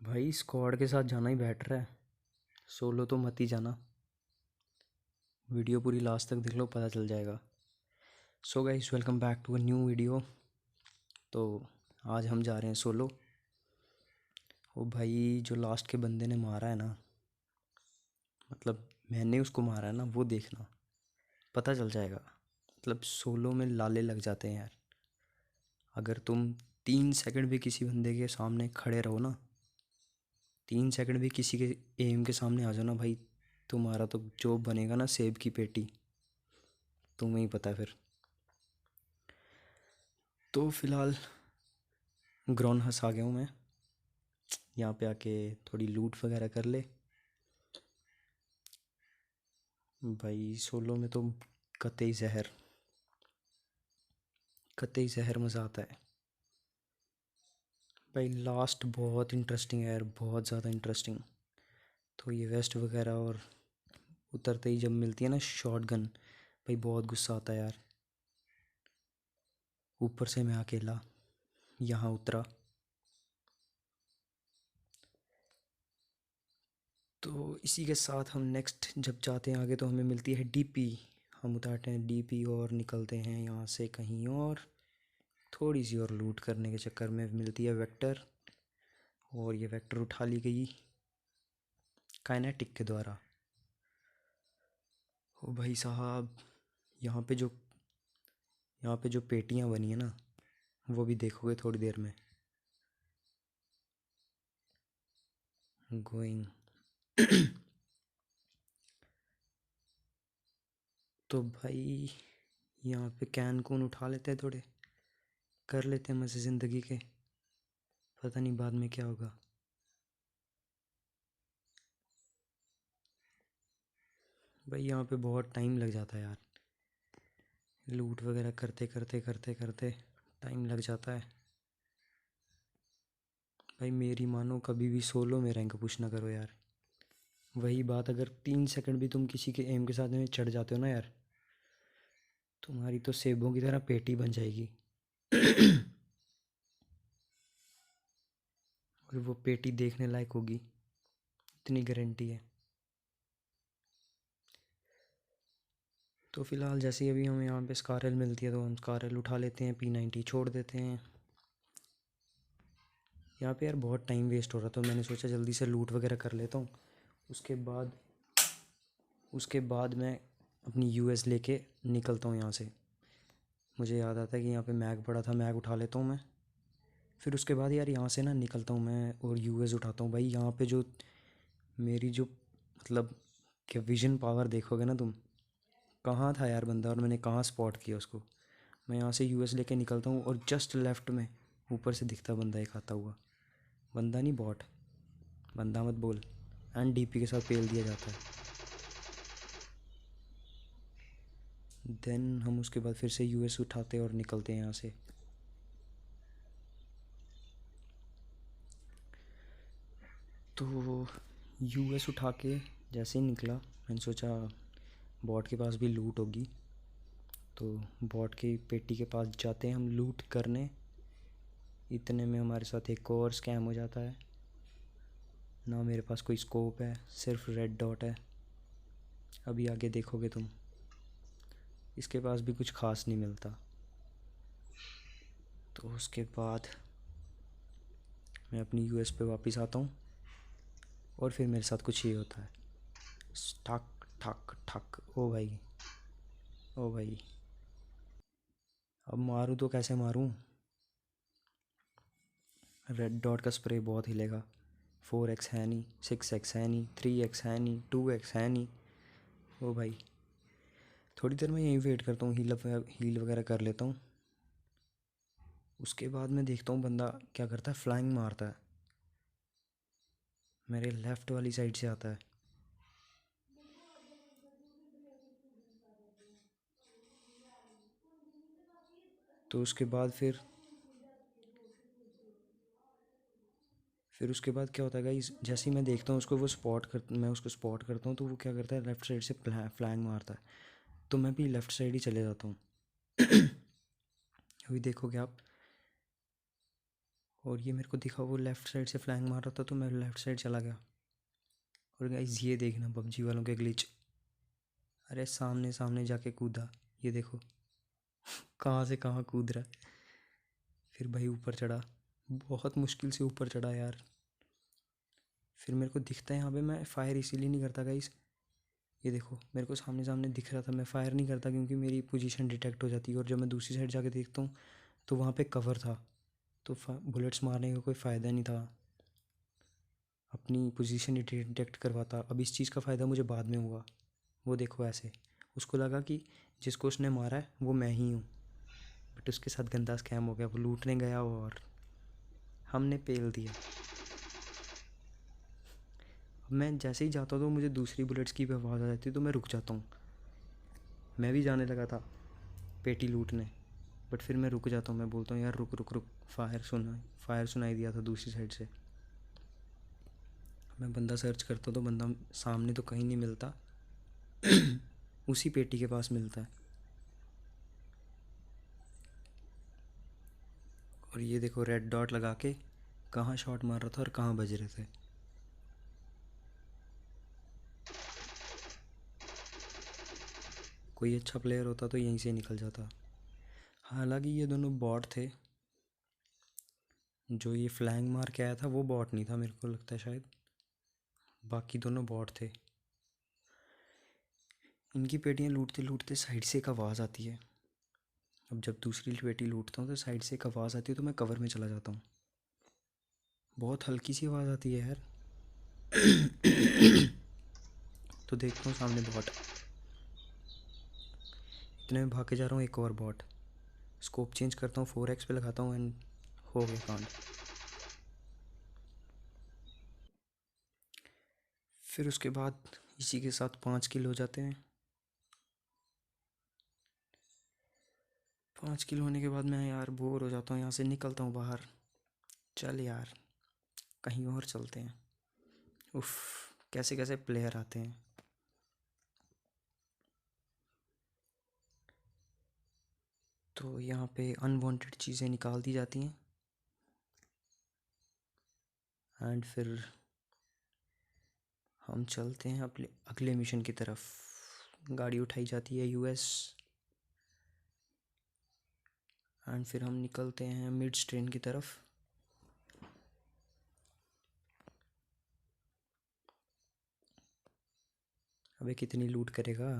भाई स्क्वाड के साथ जाना ही बेटर है। सोलो तो मत ही जाना। वीडियो पूरी लास्ट तक देख लो, पता चल जाएगा। So guys, welcome back to a new video. तो आज हम जा रहे हैं सोलो। ओ भाई, जो लास्ट के बंदे ने मारा है ना, मतलब मैंने उसको मारा है ना, वो देखना, पता चल जाएगा। मतलब सोलो में लाले लग जाते हैं यार। अगर तुम 3 सेकंड भी किसी बंदे के सामने खड़े रहो ना, 3 सेकंड भी किसी के एम के सामने आ जाओ ना भाई, तुम्हारा तो जो बनेगा ना सेब की पेटी, तुम्हें ही पता है फिर। तो फिलहाल ग्राउंड हंस आ गया हूँ मैं। यहाँ पे आके थोड़ी लूट वगैरह कर ले भाई। सोलो में तो कतई जहर, कतई जहर मज़ा आता है भाई। लास्ट बहुत इंटरेस्टिंग है यार, बहुत ज़्यादा इंटरेस्टिंग। तो ये वेस्ट वगैरह और उतरते ही जब मिलती है ना शॉट गन, भाई बहुत गुस्सा आता है यार। ऊपर से मैं अकेला यहाँ उतरा। तो इसी के साथ हम नेक्स्ट जब जाते हैं आगे तो हमें मिलती है डीपी। हम उतारते हैं डीपी और निकलते हैं यहाँ से कहीं और। थोड़ी सी और लूट करने के चक्कर में मिलती है वेक्टर, और ये वेक्टर उठा ली गई काइनेटिक के द्वारा। ओ भाई साहब, यहाँ पे जो यहाँ पे जो पेटियाँ बनी है ना, वो भी देखोगे थोड़ी देर में। गोइंग तो भाई यहाँ पे कैन कून उठा लेते हैं, थोड़े कर लेते हैं मज़े ज़िंदगी के। पता नहीं बाद में क्या होगा भाई। यहाँ पे बहुत टाइम लग जाता है यार, लूट वगैरह करते करते करते करते टाइम लग जाता है भाई। मेरी मानो, कभी भी सोलो में रैंक पुश ना करो यार। वही बात, अगर 3 सेकंड भी तुम किसी के एम के साथ में चढ़ जाते हो ना यार, तुम्हारी तो सेबों की तरह पेटी बन जाएगी और वो पेटी देखने लायक होगी, इतनी गारंटी है। तो फिलहाल जैसे ही अभी हमें यहाँ पे स्कारल मिलती है तो हम स्कारल उठा लेते हैं, P90 छोड़ देते हैं। यहाँ पे यार बहुत टाइम वेस्ट हो रहा था, तो मैंने सोचा जल्दी से लूट वगैरह कर लेता हूँ। उसके बाद उसके बाद मैं अपनी यूएस लेके निकलता हूँ यहाँ से। मुझे याद आता है कि यहाँ पे मैग पड़ा था, मैग उठा लेता हूँ मैं। फिर उसके बाद यार यहाँ से ना निकलता हूँ मैं और यूएस उठाता हूँ भाई। यहाँ पे जो मेरी जो मतलब कि विजन पावर देखोगे ना तुम, कहाँ था यार बंदा और मैंने कहाँ स्पॉट किया उसको। मैं यहाँ से यूएस लेके निकलता हूँ और जस्ट लेफ्ट में ऊपर से दिखता बंदा एक आता हुआ। बंदा नहीं, बॉट। बंदा मत बोल। एंड डीपी के साथ पेल दिया जाता है। देन हम उसके बाद फिर से यूएस उठाते और निकलते हैं यहाँ से। तो यूएस उठा के जैसे ही निकला, मैंने सोचा बॉट के पास भी लूट होगी, तो बॉट की पेटी के पास जाते हैं हम लूट करने। इतने में हमारे साथ एक और स्कैम हो जाता है। ना मेरे पास कोई स्कोप है, सिर्फ रेड डॉट है। अभी आगे देखोगे तुम, इसके पास भी कुछ खास नहीं मिलता। तो उसके बाद मैं अपनी यूएस पे वापस आता हूँ और फिर मेरे साथ कुछ ये होता है। ठक ठक ठक। ओ भाई, ओ भाई, अब मारूँ तो कैसे मारूँ। रेड डॉट का स्प्रे बहुत हिलेगा। 4x है नहीं, 6x है नहीं, 3x है नहीं, 2x है नहीं। ओ भाई, थोड़ी देर में यहीं वेट करता हूँ, हील वगैरह कर लेता हूँ। उसके बाद मैं देखता हूँ बंदा क्या करता है, फ्लाइंग मारता है। मेरे लेफ़्ट वाली साइड से आता है। तो उसके बाद फिर उसके बाद क्या होता है गाइस, जैसे ही मैं देखता हूँ उसको, मैं उसको स्पॉट करता हूँ, तो वो क्या करता है, लेफ़्ट साइड से फ्लैंग मारता है। तो मैं भी लेफ़्ट साइड ही चले जाता हूँ। अभी देखोगे आप, और ये मेरे को दिखा वो लेफ़्ट साइड से फ्लैंग मार रहा था, तो मैं लेफ़्ट साइड चला गया। और गाइस ये देखना पबजी वालों के ग्लिच, अरे सामने सामने जाके कूदा, ये देखो कहाँ से कहाँ कूद रहा है। फिर भाई ऊपर चढ़ा, बहुत मुश्किल से ऊपर चढ़ा यार। फिर मेरे को दिखता है यहाँ पे, मैं फ़ायर इसीलिए नहीं करता गाइस, ये देखो मेरे को सामने सामने दिख रहा था, मैं फ़ायर नहीं करता क्योंकि मेरी पोजीशन डिटेक्ट हो जाती है। और जब मैं दूसरी साइड जाके देखता हूँ तो वहाँ पे कवर था, तो बुलेट्स मारने का कोई फ़ायदा नहीं था, अपनी पोजीशन ही डिटेक्ट करवाता। अब इस चीज़ का फ़ायदा मुझे बाद में हुआ, वो देखो ऐसे उसको लगा कि जिसको उसने मारा है वो मैं ही हूँ, बट उसके साथ गंदा स्कैम हो गया, वो लूटने गया और हमने पेल दिया। अब मैं जैसे ही जाता हूँ तो मुझे दूसरी बुलेट्स की भी आवाज़ आ जाती है, तो मैं रुक जाता हूँ। मैं भी जाने लगा था पेटी लूटने, बट फिर मैं रुक जाता हूँ, मैं बोलता हूँ यार रुक रुक रुक, फायर सुनाई दिया था दूसरी साइड से। मैं बंदा सर्च करता हूँ तो बंदा सामने तो कहीं नहीं मिलता उसी पेटी के पास मिलता है। और ये देखो रेड डॉट लगा के कहाँ शॉट मार रहा था और कहाँ बज रहे थे। कोई अच्छा प्लेयर होता तो यहीं से निकल जाता। हालांकि ये दोनों बॉट थे, जो ये फ्लैंग मार के आया था वो बॉट नहीं था मेरे को लगता है शायद, बाकी दोनों बॉट थे। इनकी पेटियाँ लूटते लूटते साइड से एक आवाज़ आती है। अब जब दूसरी पेटी लूटता हूँ तो साइड से एक आवाज़ आती है, तो मैं कवर में चला जाता हूँ। बहुत हल्की सी आवाज़ आती है यार तो देखता हूँ सामने बॉट, इतने में भाग के जा रहा हूँ, एक और बॉट। स्कोप चेंज करता हूँ, 4x पे लगाता हूँ एंड हो गया कांड। फिर उसके बाद इसी के साथ 5 किल हो जाते हैं। 5 किल होने के बाद मैं यार बोर हो जाता हूँ, यहाँ से निकलता हूँ बाहर, चल यार कहीं और चलते हैं। उफ, कैसे कैसे प्लेयर आते हैं। तो यहाँ पे अनवांटेड चीज़ें निकाल दी जाती हैं एंड फिर हम चलते हैं अपने अगले मिशन की तरफ। गाड़ी उठाई जाती है यूएस एंड फिर हम निकलते हैं मिड स्ट्रेन की तरफ। अबे कितनी लूट करेगा,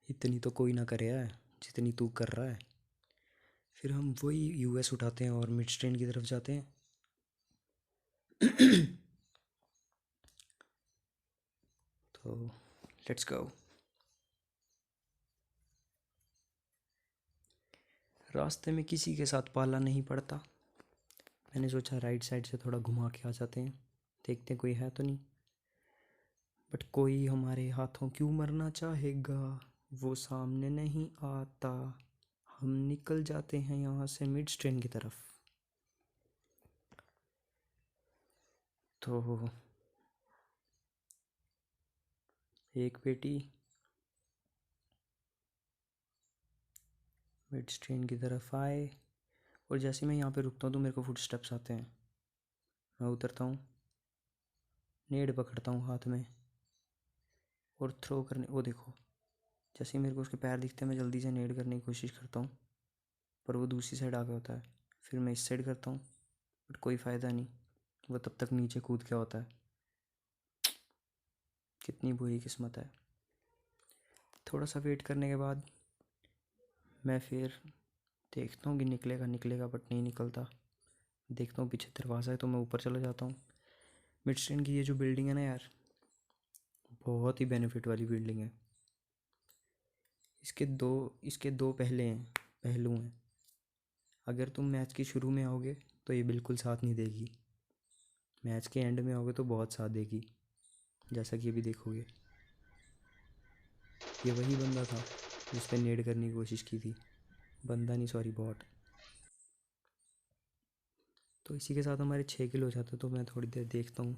इतनी तो कोई ना करे है जितनी तू कर रहा है। फिर हम वही यूएस उठाते हैं और मिड स्ट्रेन की तरफ जाते हैं तो लेट्स गो। रास्ते में किसी के साथ पाला नहीं पड़ता, मैंने सोचा राइट साइड से थोड़ा घुमा के आ जाते हैं, देखते हैं कोई है तो नहीं। बट कोई हमारे हाथों क्यों मरना चाहेगा, वो सामने नहीं आता। हम निकल जाते हैं यहाँ से मिड स्ट्रेन की तरफ। तो एक पेटी मिड स्ट्रेन की तरफ आए, और जैसे मैं यहाँ पे रुकता हूँ तो मेरे को फुट स्टेप्स आते हैं। मैं उतरता हूँ, नेड पकड़ता हूँ हाथ में और थ्रो करने, वो देखो जैसे ही मेरे को उसके पैर दिखते हैं मैं जल्दी से नेड करने की कोशिश करता हूँ, पर वो दूसरी साइड आ गया होता है। फिर मैं इस साइड करता हूँ, बट कोई फ़ायदा नहीं, वो तब तक नीचे कूद गया होता है। कितनी बुरी किस्मत है। थोड़ा सा वेट करने के बाद मैं फिर देखता हूँ कि निकलेगा निकलेगा, बट नहीं निकलता। देखता हूँ पीछे दरवाज़ा है तो मैं ऊपर चला जाता हूँ। मिड स्ट्रेन की ये जो बिल्डिंग है ना यार, बहुत ही बेनिफिट वाली बिल्डिंग है। इसके दो पहलू हैं। अगर तुम मैच के शुरू में आओगे तो ये बिल्कुल साथ नहीं देगी, मैच के एंड में आओगे तो बहुत साथ देगी, जैसा कि अभी देखोगे। ये वही बंदा था जिस पे नेड करने की कोशिश की थी, बंदा नहीं सॉरी बॉट। तो इसी के साथ हमारे 6 किल हो जाते, तो मैं थोड़ी देर देखता हूँ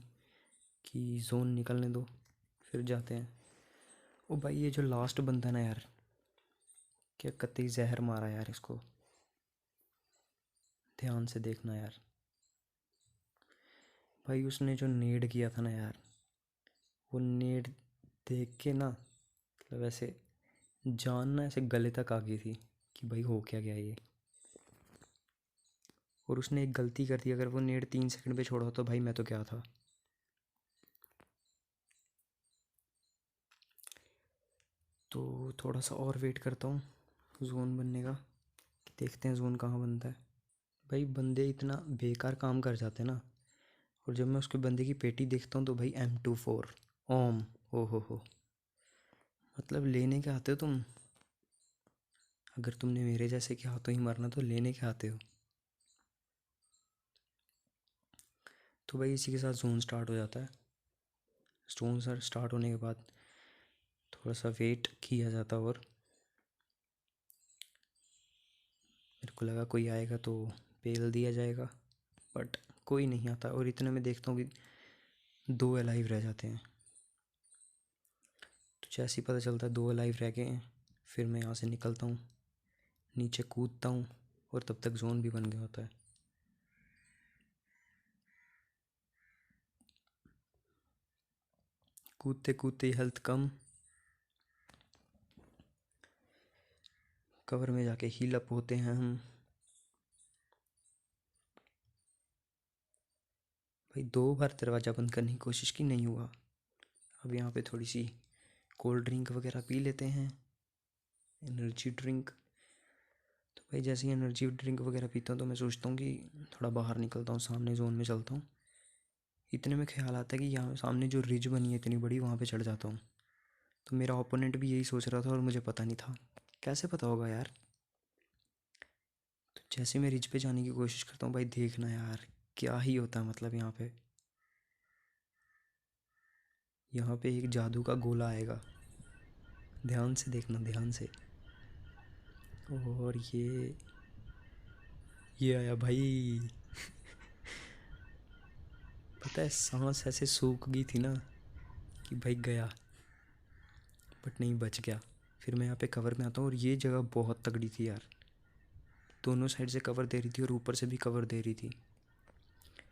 कि जोन निकलने दो, फिर जाते हैं। ओ भाई ये जो लास्ट बंदा ना यार, क्या कतई जहर मारा यार इसको। ध्यान से देखना यार। भाई उसने जो नेड किया था ना यार, वो नेड देख के ना मतलब ऐसे जान ना ऐसे गले तक आ गई थी कि भाई हो क्या गया ये। और उसने एक गलती कर दी, अगर वो नेड 3 सेकंड पे छोड़ा तो भाई मैं तो क्या था। तो थोड़ा सा और वेट करता हूँ जोन बनने का, देखते हैं जोन कहाँ बनता है। भाई बंदे इतना बेकार काम कर जाते हैं ना, और जब मैं उसके बंदे की पेटी देखता हूँ तो भाई M24 ओम। ओ हो, मतलब लेने के आते हो तुम। अगर तुमने मेरे जैसे के हाथों ही मरना तो लेने के आते हो। तो भाई इसी के साथ जोन स्टार्ट हो जाता है। जोन सर स्टार्ट होने के बाद थोड़ा सा वेट किया जाता, और मेरे को लगा कोई आएगा तो पेल दिया जाएगा, बट कोई नहीं आता। और इतने में देखता हूँ कि 2 अलाइव रह जाते हैं। तो जैसे ही पता चलता है 2 अलाइव रह गए हैं, फिर मैं यहाँ से निकलता हूँ, नीचे कूदता हूँ, और तब तक जोन भी बन गया होता है। कूदते कूदते हेल्थ कम, कवर में जाके हील अप होते हैं हम। भाई 2 बार दरवाज़ा बंद करने की कोशिश की, नहीं हुआ। अब यहाँ पे थोड़ी सी कोल्ड ड्रिंक वगैरह पी लेते हैं, एनर्जी ड्रिंक। तो भाई जैसे ही एनर्जी ड्रिंक वगैरह पीता हूँ तो मैं सोचता हूँ कि थोड़ा बाहर निकलता हूँ, सामने जोन में चलता हूँ। इतने में ख्याल आता है कि यहाँ सामने जो रिज बनी है इतनी बड़ी, वहाँ पे चढ़ जाता हूँ। तो मेरा ओपोनेंट भी यही सोच रहा था और मुझे पता नहीं था। कैसे पता होगा यार। तो जैसे मैं रिज पे जाने की कोशिश करता हूँ, भाई देखना यार क्या ही होता है। मतलब यहाँ पे एक जादू का गोला आएगा, ध्यान से देखना, ध्यान से। और ये आया भाई। पता है सांस ऐसे सूख गई थी ना कि भाई गया, बट नहीं, बच गया। फिर मैं यहाँ पे कवर में आता हूँ, और ये जगह बहुत तगड़ी थी यार। दोनों साइड से कवर दे रही थी और ऊपर से भी कवर दे रही थी।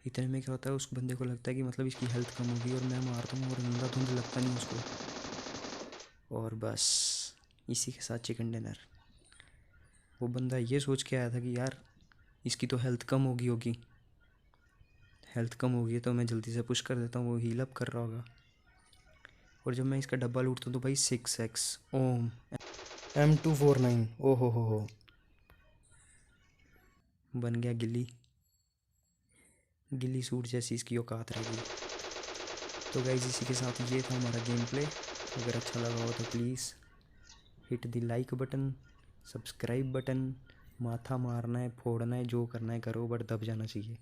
इतने में क्या होता है, उस बंदे को लगता है कि मतलब इसकी हेल्थ कम होगी, और मैं मारता हूँ और अंधाधुंध लगता नहीं उसको। और बस इसी के साथ चिकन डिनर। वो बंदा ये सोच के आया था कि यार इसकी तो हेल्थ कम होगी, हेल्थ कम होगी तो मैं जल्दी से पुश कर देता हूँ, वो हील अप कर रहा होगा। और जब मैं इसका डब्बा लूटता हूँ तो भाई 6x ओम M249। ओ हो, बन गया गिल्ली। गिल्ली सूट जैसी इसकी औकात रहेगी। तो गाइस इसी के साथ ये था हमारा गेम प्ले। अगर अच्छा लगा हो तो please hit the like button, subscribe button. माथा मारना है, फोड़ना है, जो करना है करो, बट दब जाना चाहिए।